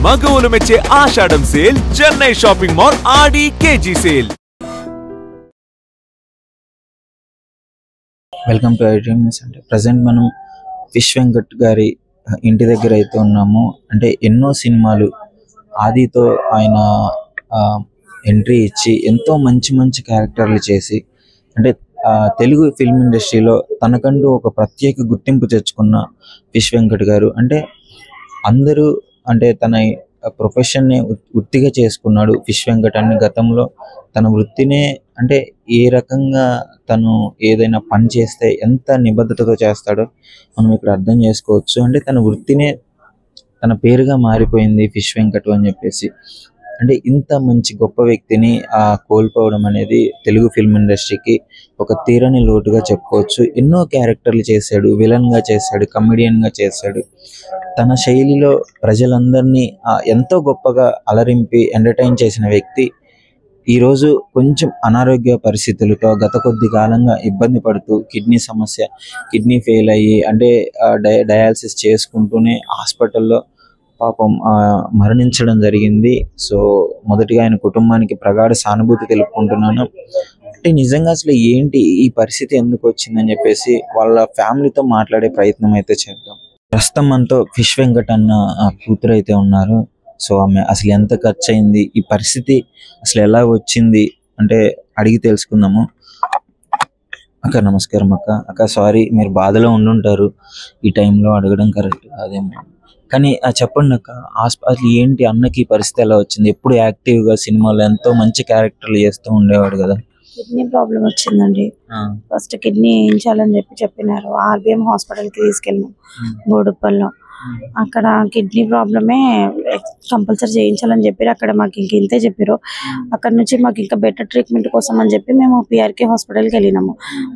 మగవులు మెచ్చే Ashadham sale Chennai shopping mall Aadi KG sale. Welcome to iDream news. అంటే present మనం fish Venkat గారి ఇంటి దగ్గర అయితే ఉన్నాము. అంటే ఎన్నో సినిమాలు ఆదితో ఆయన ఎంట్రీ ఇచ్చి ఎంతో మంచి మంచి క్యారెక్టర్లు చేసి అంటే తెలుగు ఫిల్మ్ ఇండస్ట్రీలో తనకంటూ ఒక ప్రత్యేక గుర్తింపు తెచ్చుకున్న ఫిష్ వెంకట్ గారు అంటే అందరూ అంటే తన ప్రొఫెషన్ని వృత్తిగా చేసుకున్నాడు ఫిష్ వెంకట్ అని. గతంలో తన వృత్తినే అంటే ఏ రకంగా తను ఏదైనా పని చేస్తే ఎంత నిబద్ధతతో చేస్తాడో మనం ఇక్కడ అర్థం చేసుకోవచ్చు. అంటే తన వృత్తినే తన పేరుగా మారిపోయింది ఫిష్ వెంకట్ అని చెప్పేసి. అంటే ఇంత మంచి గొప్ప వ్యక్తిని కోల్పోవడం అనేది తెలుగు ఫిల్మ్ ఇండస్ట్రీకి ఒక తీరని లోటుగా చెప్పుకోవచ్చు. ఎన్నో క్యారెక్టర్లు చేశాడు, విలన్గా చేశాడు, కమెడియన్గా చేశాడు. తన శైలిలో ప్రజలందరినీ ఎంతో గొప్పగా అలరింపి ఎంటర్టైన్ చేసిన వ్యక్తి ఈరోజు కొంచెం అనారోగ్య పరిస్థితులతో గత కొద్ది కాలంగా ఇబ్బంది పడుతూ కిడ్నీ ఫెయిల్ అయ్యి అంటే డయాలసిస్ చేసుకుంటూనే హాస్పిటల్లో పాపం మరణించడం జరిగింది. సో మొదటిగా ఆయన కుటుంబానికి ప్రగాఢ సానుభూతి తెలుపుకుంటున్నాను. అంటే నిజంగా అసలు ఏంటి ఈ పరిస్థితి ఎందుకు వచ్చిందని చెప్పేసి వాళ్ళ ఫ్యామిలీతో మాట్లాడే ప్రయత్నం అయితే చేద్దాం. ప్రస్తుతం మనతో ఫిష్ వెంకట్ అన్న కూతురు అయితే ఉన్నారు. సో ఆమె అసలు ఎంత ఖర్చు అయింది, ఈ పరిస్థితి అసలు ఎలా వచ్చింది అంటే అడిగి తెలుసుకుందాము. అక్క నమస్కారం. అక్క సారీ, మీరు బాధలో ఉండుంటారు, ఈ టైంలో అడగడం కరెక్ట్ అదేమో, కానీ చెప్పండి అక్క అసలు ఏంటి అన్నకి పరిస్థితి ఎలా వచ్చింది? ఎప్పుడు యాక్టివ్గా సినిమాలో ఎంతో మంచి క్యారెక్టర్లు చేస్తూ ఉండేవాడు కదా. కిడ్నీ ప్రాబ్లం వచ్చిందండి. ఫస్ట్ కిడ్నీ వేయించాలని చెప్పినారు. ఆర్బిఎం హాస్పిటల్కి తీసుకెళ్ళాం బోడుప్పల్లో. అక్కడ కిడ్నీ ప్రాబ్లమే కంపల్సరీ చేయించాలని చెప్పారు. అక్కడ మాకు ఇంతే చెప్పారు. అక్కడ నుంచి మాకు ఇంకా బెటర్ ట్రీట్మెంట్ కోసం అని చెప్పి మేము పిఆర్కే హాస్పిటల్కి వెళ్ళినాము.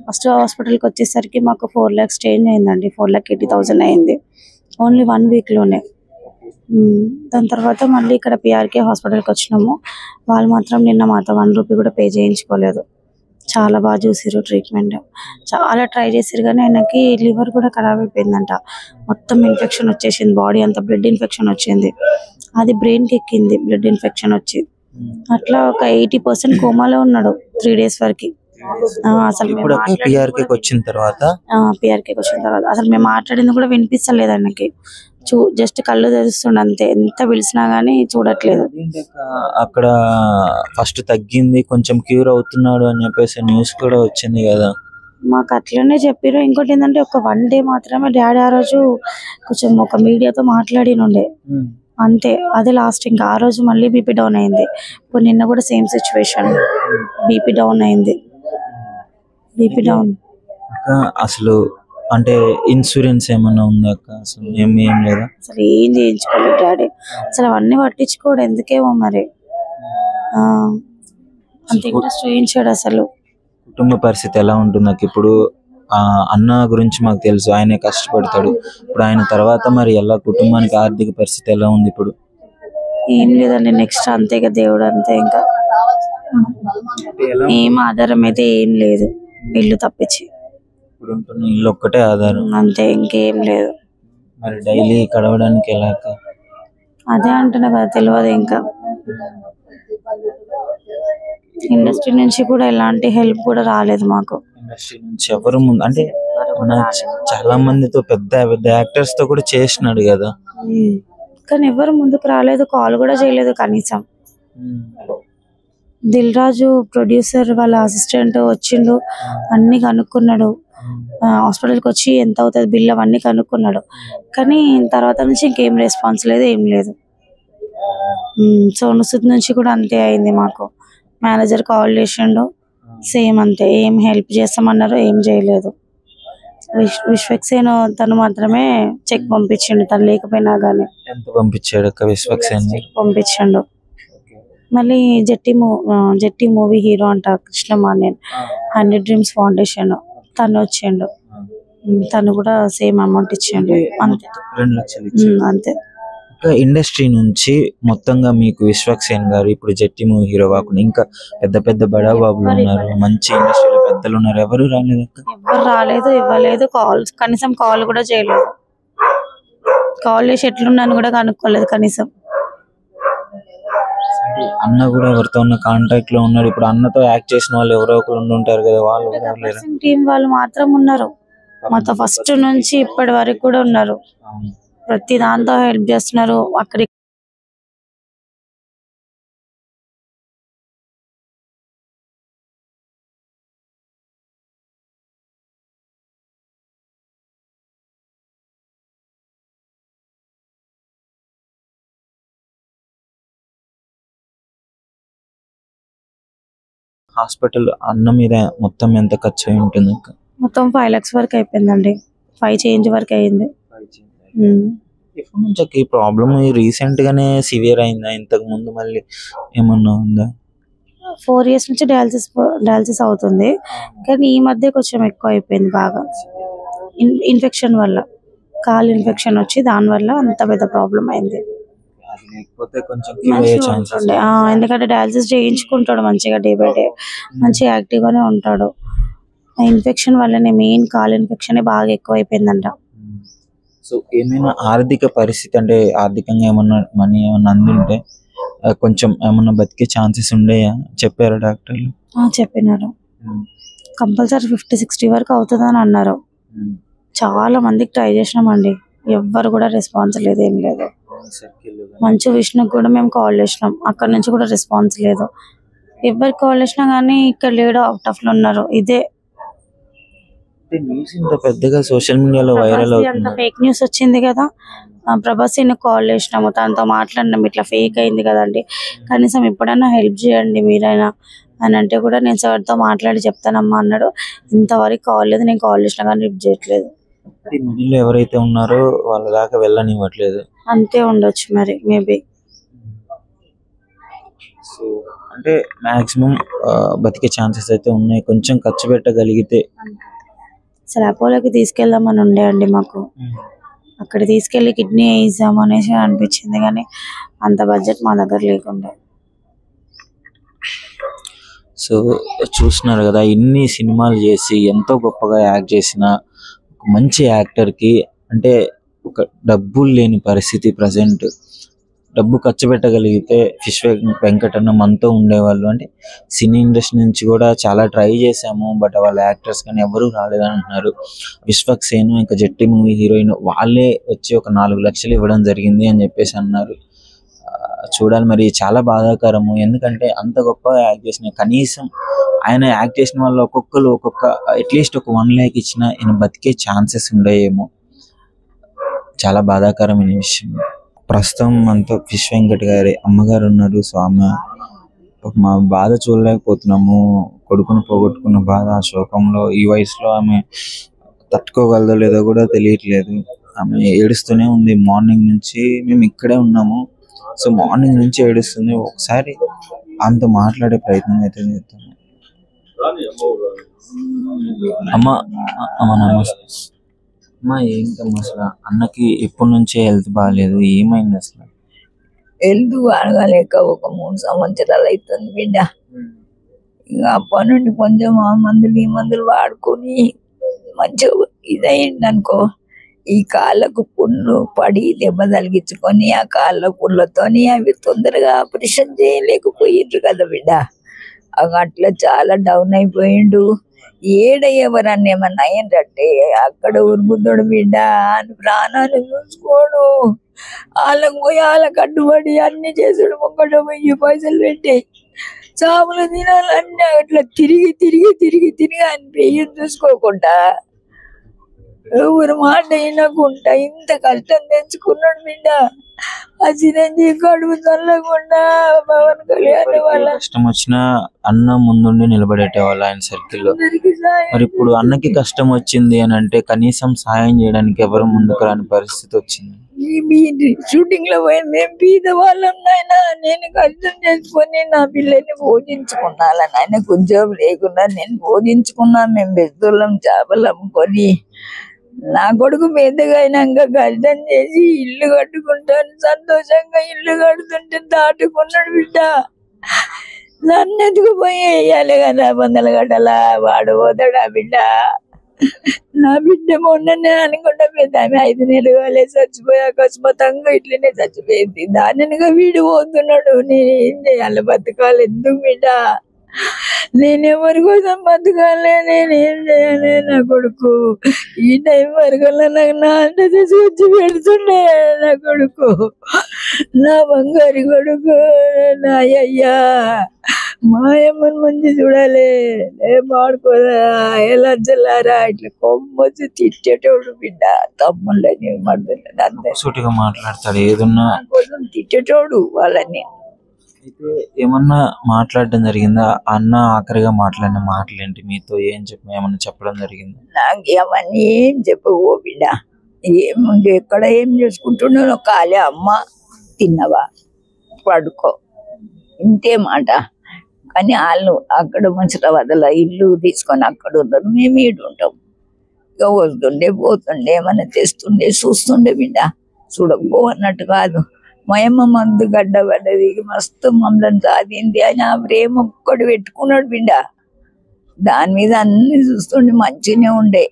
ఫస్ట్ హాస్పిటల్కి వచ్చేసరికి మాకు 4 lakhs చేంజ్ అయిందండి. 4,80,000 అయింది ఓన్లీ 1 weekలోనే. దాని తర్వాత మళ్ళీ ఇక్కడ పిఆర్కే హాస్పిటల్కి వచ్చినాము. వాళ్ళు మాత్రం నిన్న మాతో 1 rupee కూడా పే చేయించుకోలేదు. చాలా బాగా చూసారు, ట్రీట్మెంట్ చాలా ట్రై చేసారు, కానీ ఆయనకి లివర్ కూడా ఖరాబ్ అయిపోయిందంట. మొత్తం ఇన్ఫెక్షన్ వచ్చేసింది, బాడీ అంతా బ్లడ్ ఇన్ఫెక్షన్ వచ్చింది. అది బ్రెయిన్కి ఎక్కింది, బ్లడ్ ఇన్ఫెక్షన్ వచ్చి అట్లా ఒక 80% కోమాలో ఉన్నాడు 3 days వరకు. అసలు పిఆర్కేకి వచ్చిన తర్వాత అసలు మేము మాట్లాడింది కూడా వినిపిస్తలేదు ఆయనకి. జస్ట్ కళ్ళు తెరుస్తుండే అంతే, ఎంత పిలిచినా గానీ చూడట్లేదు. అక్కడ ఫస్ట్ తగ్గింది, కొంచెం క్యూర్ అవుతున్నాడు అని చెప్పేసి న్యూస్ కూడా వచ్చింది కదా. మాకు అట్లనే చెప్పారు. ఇంకోటి ఏంటంటే ఒక 1 day మాత్రమే డాడీ ఆ రోజు కొంచెం ఒక మీడియాతో మాట్లాడినుండే అంతే, అదే లాస్ట్. ఇంకా ఆ రోజు మళ్ళీ బీపీ డౌన్ అయింది. ఇప్పుడు నిన్న కూడా సేమ్ సిచ్యువేషన్, బీపీ డౌన్ అయింది. బీపీ డౌన్ అసలు అంటే ఇన్సూరెన్స్ ఏమన్నా ఉందా అక్క? అసలు ఏం లేదా? అసలు ఏం చేయించుకోలేదు డాడీ. అసలు అవన్నీ పట్టించుకోడు ఎందుకేమో మరి. అంత ఇంట్రెస్ట్ చూయించాడు. అసలు కుటుంబ పరిస్థితి ఎలా ఉంటుంది నాకు? ఇప్పుడు అన్న గురించి మాకు తెలుసు, ఆయనే కష్టపడతాడు. ఇప్పుడు ఆయన తర్వాత మరి ఎలా కుటుంబానికి ఆర్థిక పరిస్థితి ఎలా ఉంది ఇప్పుడు? ఏం లేదండి, నెక్స్ట్ అంతే ఇక దేవుడు అంతే. ఇంకా ఏం ఆధారం అయితే ఏం లేదు, ఇల్లు తప్పించి. ఇప్పుడు ఉంటున్న ఇల్లు ఒక్కటే ఆధారం అంతే, ఇంకేం లేదు. మరి డైలీ గడవడానికి ఎలా? అదే అంటున్నా కదా, తెలియదు. ఇంకా ఇండస్ట్రీ నుంచి కూడా ఎలాంటి హెల్ప్ కూడా రాలేదు మాకు. ఇండస్ట్రీ నుంచి ఎవరు ముందు అంటే చాలా మందితో పెద్ద పెద్ద యాక్టర్స్ తో కూడా చేసినాడు కదా, కానీ ఎవరు ముందుకు రాలేదు, కాల్ కూడా చేయలేదు కనీసం. దిల్ రాజు ప్రొడ్యూసర్ వాళ్ళ అసిస్టెంట్ వచ్చిండు, అన్ని కనుక్కున్నాడు. హాస్పిటల్కి వచ్చి ఎంత అవుతుంది బిల్ అవన్నీ కనుక్కున్నాడు, కానీ తర్వాత నుంచి ఇంకేం రెస్పాన్స్ లేదు, ఏం లేదు. సోను సూద్ నుంచి కూడా అంతే అయింది మాకు. మేనేజర్ కాల్ చేసిండు, సేమ్ అంతే, ఏం హెల్ప్ చేస్తామన్నారు, ఏం చేయలేదు. విశ్వక్సేన్ తను మాత్రమే చెక్ పంపించిండు, తను లేకపోయినా గానీ. ఎంత పంపించాడు అక్క విశ్వక్సేన్? పంపించండు. మళ్ళీ జట్టి మూవీ హీరో అంట కృష్ణమాన్యన్, 100 Dreams ఫౌండేషన్, తను వచ్చిండు. తను కూడా సేమ్ అమౌంట్ ఇచ్చిండు, అంతే 2 లక్షలు అంతే. ఇండస్ట్రీ నుంచి మొత్తంగా మీకు విశ్వక్సేన్ గారు ఇప్పుడు జట్టి మూవీ హీరో కాకుండా ఇంకా పెద్ద పెద్ద బడా బాబులు ఉన్నారు, మంచి ఇండస్ట్రీలో పెద్దలు ఉన్నారు, ఎవరు రాలేదు అక్క? ఎవరు రాలేదు, ఇవ్వలేదు, కనీసం కాల్ కూడా చేయలేదు. కాల్ చేసి ఎట్లున్నాను కూడా కనుక్కోలేదు కనీసం. అన్న కూడా ఎవరితో ఉన్న కాంటాక్ట్ లో ఉన్నాడు. ఇప్పుడు అన్నతో యాక్ట్ చేసిన వాళ్ళు ఎవరో ఒకరు ఉండి ఉంటారు కదా, వాళ్ళు కూడా ఎవరు లేరా? టీం వాళ్ళు మాత్రం ఉన్నారు, మొత్తం ఫస్ట్ నుంచి ఇప్పటి వరకు కూడా ఉన్నారు. ప్రతి దాంతో హెల్ప్ చేస్తున్నారు. అక్కడ హాస్పిటల్ అన్న మీద మొత్తం ఎంత ఖర్చు అయి ఉంటుంది? మొత్తం 5 lakhs వరకు అయిపోయిందండి. 5 చేంజ్ వరకు అయింది. ఎప్పటి నుంచి ఈ ప్రాబ్లమ్ రీసెంట్ గానే సివియర్ అయిందా? ఇంతకు ముందు మళ్ళీ ఏమన్నా ఉందా? 4 years నుంచి డయాలసిస్ అవుతుంది, కానీ ఈ మధ్య కొంచెం ఎక్కువ అయిపోయింది బాగా. ఇన్ఫెక్షన్ వల్ల, కాలు ఇన్ఫెక్షన్ వచ్చి దాని వల్ల అంత పెద్ద ప్రాబ్లం అయింది. ఎందుకంటే డయాలసిస్ చేయించుకుంటాడు మంచిగా, డే బై డే మంచిగా యాక్టివ్ గానే ఉంటాడు. ఆ ఇన్ఫెక్షన్ వల్లనే, మెయిన్ కాలు ఇన్ఫెక్షన్ బాగా ఎక్కువ అయిపోయిందంట. సో ఏమైనా ఆర్థిక పరిస్థితి అంటే ఆర్థికంగా ఏమన్నా మనీ ఏమన్నా అందుంటే కొంచెం ఏమన్నా బతికే ఛాన్సెస్ ఉండేయా చెప్పారా డాక్టర్లు? చెప్పినారు, కంపల్సరీ 50-60 వరకు అవుతుందని అన్నారు. చాలా మందికి ట్రై చేసినామండి, ఎవ్వరు కూడా రెస్పాన్స్ లేదు, ఏం లేదు. మంచు విష్ణుకి కూడా మేము కాల్ చేసినాం, అక్కడ నుంచి కూడా రెస్పాన్స్ లేదు. ఎవరికి కాల్ చేసినా కానీ ఇక్కడ లేడు, అవుట్ ఆఫ్ లో ఉన్నారు. ఇదే పెద్దగా సోషల్ మీడియాలో వైరల్ అవుతుంది, ఫేక్ న్యూస్ వచ్చింది కదా. ప్రభాస్ కాల్ చేసినాము, తనతో మాట్లాడినాం, ఇట్లా ఫేక్ అయింది కదండి, కనీసం ఎప్పుడైనా హెల్ప్ చేయండి మీరైనా అని అంటే కూడా నేను సార్తో మాట్లాడి చెప్తానమ్మా అన్నాడు. ఇంతవరకు కాల్ లేదు, నేను కాల్ చేసినా కానీ లిఫ్ట్ చేయట్లేదు. మిడిల్ ఎవరైతే ఉన్నారో వాళ్ళ దాకా వెళ్ళనివ్వట్లేదు, అంతే ఉండొచ్చు మరి, మేబీ. సో అంటే మాక్సిమం బతికే ఛాన్సెస్ అయితే ఉన్నాయి, కొంచెం ఖర్చు పెట్టగలిగితే. అసలు అపోలోకి తీసుకెళ్దామని ఉండే అండి మాకు, అక్కడ తీసుకెళ్లి కిడ్నీ వేయిద్దాం అనేసి అనిపించింది, కానీ అంత బడ్జెట్ మా దగ్గర లేకుండా. సో చూస్తున్నారు కదా, ఇన్ని సినిమాలు చేసి ఎంతో గొప్పగా యాక్ట్ చేసిన మంచి యాక్టర్కి అంటే ఒక డబ్బులు లేని పరిస్థితి. ప్రజెంట్ డబ్బు ఖర్చు పెట్టగలిగితే వెంకటన్న మనతో ఉండేవాళ్ళు. అంటే సినీ ఇండస్ట్రీ నుంచి కూడా చాలా ట్రై చేశాము, బట్ వాళ్ళ యాక్టర్స్ కానీ ఎవరూ రాలేదని అంటున్నారు. విశ్వక్సేన్ ఇంకా జట్టి మూవీ హీరోయిన్ వాళ్ళే వచ్చి ఒక 4 లక్షలు ఇవ్వడం జరిగింది అని చెప్పేసి అన్నారు. చూడాలి మరి, చాలా బాధాకరము. ఎందుకంటే అంత గొప్పగా యాక్ట్ చేసిన, కనీసం ఆయన యాక్ట్ చేసిన వాళ్ళు ఒక్కొక్కరు అట్లీస్ట్ ఒక 1 lakh ఇచ్చినా ఆయన బతికే ఛాన్సెస్ ఉండేయేమో. చాలా బాధాకరమైన విషయం. ప్రస్తుతం మనతో ఫిష్ వెంకట్ గారి అమ్మగారు ఉన్నారు. సో ఆమె మా బాధ చూడలేకపోతున్నాము, కొడుకును పోగొట్టుకున్న బాధ, ఆ శోకంలో ఈ వయసులో ఆమె తట్టుకోగలదో లేదో కూడా తెలియట్లేదు. ఆమె ఏడుస్తూనే ఉంది మార్నింగ్ నుంచి. మేము ఇక్కడే ఉన్నాము, సో మార్నింగ్ నుంచి ఏడుస్తుంది. ఒకసారి ఆమెతో మాట్లాడే ప్రయత్నం అయితే చేస్తాము. అమ్మా నమస్తే. అమ్మా ఏంటమ్మా అసలు అన్నకి ఎప్పటి నుంచే హెల్త్ బాగాలేదు, ఏమైంది అసలు? హెల్త్ బాగాలేక ఒక 3 సంవత్సరాలు అవుతుంది బిడ్డ. ఇక అప్పటి నుండి కొంచెం ఆ మందులు ఈ మందులు వాడుకొని మంచిగా ఇదయింది అనుకో. ఈ కాళ్ళకు పుండ్లు పడి దెబ్బ తలిగించుకొని ఆ కాళ్ళ పుండ్లతోని అవి తొందరగా ఆపరేషన్ చేయలేకపోయిండ్రు కదా బిడ్డ. అట్లా చాలా డౌన్ అయిపోయిండు. ఎవరన్నా ఏమన్నా అయ్యిందంటే అక్కడ ఉరుముతాడు బిడ్డ, అని ప్రాణాలు చూసుకోడు. వాళ్ళకు పోయి వాళ్ళకు అడ్డుపడి అన్ని చేసుడు, ఒక్కట పోయి పైసలు పెట్టి చావులు తినాలన్నీ అట్లా తిరిగి తిరిగి తిరిగి తిరిగి అని పెయ్యం చూసుకోకుండా ఎవరు మాట వినకుండా ఇంత కష్టం తెచ్చుకున్నాడు బిడ్డ. ఆ చిరంజీవి కడుపు చల్లకుండా పవన్ కళ్యాణ్ వాళ్ళ కష్టం వచ్చినా అన్న ముందుండి నిలబడేటేవాళ్ళు ఆయన సర్కిల్లో. మరి ఇప్పుడు అన్నకి కష్టం వచ్చింది అని అంటే కనీసం సాయం చేయడానికి ఎవరు ముందుకు రాని పరిస్థితి వచ్చింది. షూటింగ్ లో పోయి మేము బీద వాళ్ళం నాయన, నేను కష్టం చేసుకొని నా పిల్లల్ని పోషించుకున్నాను. ఆయన ఉద్యోగం లేకుండా నేను పోషించుకున్నా. మేము బెద్దోళ్ళం చేపలు అమ్ముకొని నా కొడుకు పెద్దగా అయినాక కష్టం చేసి ఇల్లు కట్టుకుంటాను, సంతోషంగా ఇల్లు కడుతుంటే దాటుకున్నాడు బిడ్డ. నన్ను ఎత్తుకుపోయి వేయాలి కదా 100 గంటల వాడు పోతాడా బిడ్డ? నా బిడ్డ మొన్ననే అనుకుంటా పెద్ద ఆమె 5 నెలలు కాలే చచ్చిపోయి అకస్మాత్తుగా ఇట్లనే చచ్చిపోయింది. దానిగా వీడు పోతున్నాడు. నేను ఏం చేయాలి? బతకాలి ఎందుకు బిడ్డ? నేను ఎవరి కోసం బతకాలి? నేనేం చేయాలి? నా కొడుకు ఈ టైం వరకు నాకు నా అంటే తీసుకొచ్చి పెడుతుండే. నా కొడుకు, నా బంగారు కొడుకు, నా అయ్యా మాయమ్మని మంచి చూడాలి. మాడుకోదా ఎలా చల్లారా ఇట్లా కొమ్మొచ్చి తిట్టేటోడు బిడ్డ. తమ్ముళ్ళని మడుతుంటాడు అందరు సూటిగా మాట్లాడతాడు. ఏదన్నా కోసం తిట్టేటోడు వాళ్ళని. అయితే ఏమన్నా మాట్లాడడం జరిగిందా? అన్న ఆఖరిగా మాట్లాడిన మాటలేంటి? మీతో ఏమన్నా చెప్పడం జరిగిందా? నాకేమని ఏం చెప్పవు బిడ్డ. ఎక్కడ ఏం చేసుకుంటున్నావు? ఖాళీ అమ్మ తిన్నవా పడుకో ఇంతే మాట. కానీ వాళ్ళు అక్కడ ముసలవదల ఇల్లు తీసుకొని అక్కడ ఉన్నారు, మేము ఈడు ఉంటాం. ఇక వస్తుండే పోతుండే ఏమన్నా తెస్తుండే చూస్తుండే బిడ్డ. చూడకపో అన్నట్టు కాదు. మయమ్మ మందు గడ్డ పడ్డది, మస్తు మమ్మల్ని సాధింది అని ఆ ప్రేమ ఒక్కడు పెట్టుకున్నాడు బిడ్డ. దాని మీద అన్ని చూస్తుండే మంచిగానే ఉండే.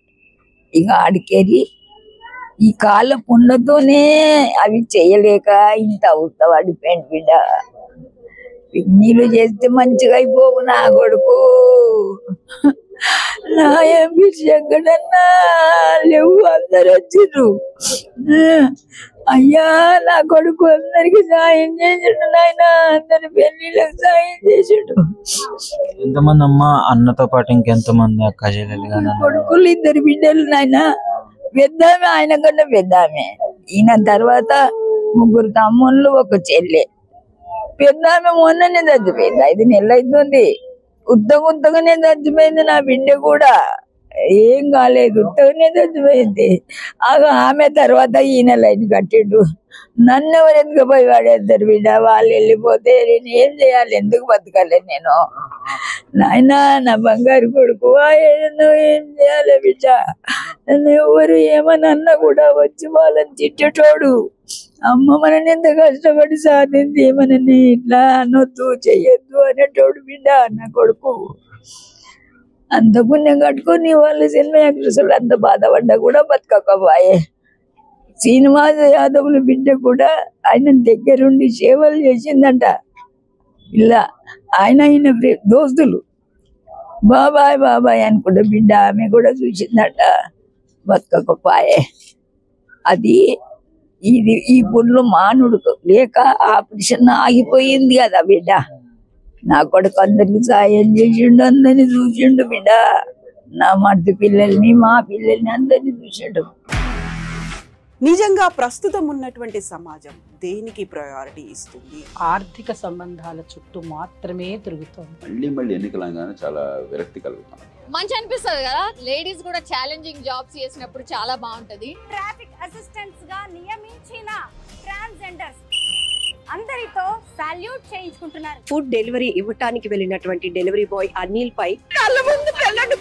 ఇక ఆడికేరి ఈ కాళ్ళ పుండ్లతోనే అవి చేయలేక ఇంత అవుతా పడిపోయింది బిడ్డ. నీళ్ళు చేస్తే మంచిగా అయిపోవు నా కొడుకు. నా ఎంకడన్నా లేవు, అందరు వచ్చిర్రు. అయ్యా నా కొడుకు అందరికి సాయం చేసాడు నాయన. అందరి పెళ్లిళ్ళకి సాయం చేసాడు. ఎంతమంది అమ్మ అన్నతో పాటు ఇంకెంతమంది అక్క చెల్లెలు? కొడుకులు 2 బిడ్డలు నాయన. పెద్దామె ఆయన కన్నా పెద్దామె. ఈయన తర్వాత 3 తమ్ముళ్ళు 1 చెల్లె. పెద్దామె మొన్ననే చచ్చిపోయింది, 5 నెలలు అవుతుంది. ఉత్తగానే చచ్చిపోయింది. నా బిడ్డ కూడా ఏం కాలేదు, ఉత్తగానే చచ్చిపోయింది. ఆమె తర్వాత ఈయన లైన్ కట్టిండు. నన్ను ఎవరు ఎందుకు పోయి వాడేద్దరు బిడ్డ? వాళ్ళు వెళ్ళిపోతే నేను ఏం చేయాలి? ఎందుకు బతకాలి నేను? నాయన నా బంగారు కొడుకు ఏం చేయాలి బిడ్డ? నన్ను ఎవరు ఏమన్నా కూడా వచ్చి వాళ్ళని తిట్టేటోడు. అమ్మ మనని ఎంత కష్టపడి సాధింది, మనని ఇట్లా అనొద్దు చెయ్యొద్దు అనేటోడు బిడ్డ నా కొడుకు. అంత పుణ్యం కట్టుకొని వాళ్ళు సినిమా యాక్ట్రెస్లు అంత బాధపడ్డా కూడా బతకకపోయే. శ్రీనివాస యాదవుల బిడ్డ కూడా ఆయన దగ్గరుండి సేవలు చేసిందంట. ఇలా ఆయన దోస్తులు బాబాయ్ అనుకుంటే బిడ్డ ఆమె కూడా చూసిందట, బతకకపోయే. అది ఈ పుండ్లు మానుడు లేక ఆపరేషన్ ఆగిపోయింది కదా బిడ్డ. నా కొడుకు అందరికి సాయం చేసిండు, అందరిని చూసిండు బిడ్డ. నా మర్ది పిల్లల్ని మా పిల్లల్ని అందరినీ చూసిండు. నిజంగా ప్రస్తుతం ఉన్నటువంటి సమాజం దేనికి ప్రయారిటీ ఇస్తుంది? ఆర్థిక సంబంధాల చుట్టూ మాత్రమే తిరుగుతుంది. మళ్ళీ ఎన్నికలంగానే చాలా విరక్తి కలుగుతాం. మంచి అనిపిస్తుంది కదా, లేడీస్ కూడా ఛాలెంజింగ్ జాబ్స్ చేసినప్పుడు చాలా బాగుంటది. ట్రాఫిక్ అసిస్టెంట్స్ గా నియమించిన ట్రాన్స్జెండర్స్ అందరితో సాల్యూట్ చేయించుకుంటున్నారు. ఫుడ్ డెలివరీ ఇవ్వటానికి వెళ్ళినటువంటి డెలివరీ బాయ్ అనిల్ పై కళ్ళ ముందు పెళ్ళండి